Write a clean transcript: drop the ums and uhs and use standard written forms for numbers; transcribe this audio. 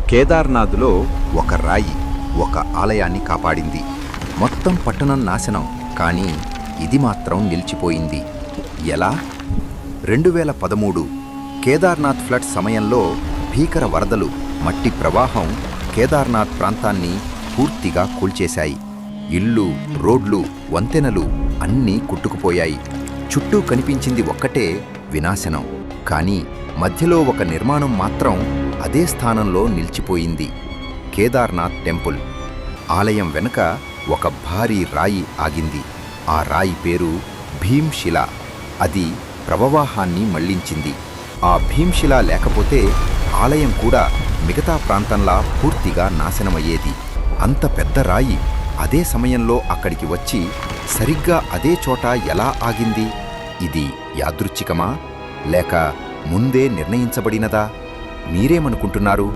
కేదార్నాథ్లో ఒక రాయి ఒక ఆలయాన్ని కాపాడింది. మొత్తం పట్టణం నాశనం, కానీ ఇది మాత్రం నిలిచిపోయింది. ఎలా? 2013 కేదార్నాథ్ ఫ్లడ్ సమయంలో భీకర వరదలు, మట్టి ప్రవాహం కేదార్నాథ్ ప్రాంతాన్ని పూర్తిగా కూల్చేశాయి. ఇళ్ళు, రోడ్లు, వంతెనలు అన్నీ కొట్టుకుపోయాయి. చుట్టూ కనిపించింది ఒక్కటే వినాశనం. కానీ మధ్యలో ఒక నిర్మాణం మాత్రం అదే స్థానంలో నిలిచిపోయింది. కేదార్నాథ్ టెంపుల్. ఆలయం వెనుక ఒక భారీ రాయి ఆగింది. ఆ రాయి పేరు భీమ్శిల. అది ప్రవాహాన్ని మళ్లించింది. ఆ భీమ్శిల లేకపోతే ఆలయం కూడా మిగతా ప్రాంతంలా పూర్తిగా నాశనమయ్యేది. అంత పెద్ద రాయి అదే సమయంలో అక్కడికి వచ్చి సరిగ్గా అదే చోట ఎలా ఆగింది? ఇది యాదృచ్ఛికమా, లేక ముందే నిర్ణయించబడినదా? మీరేమనుకుంటున్నారు?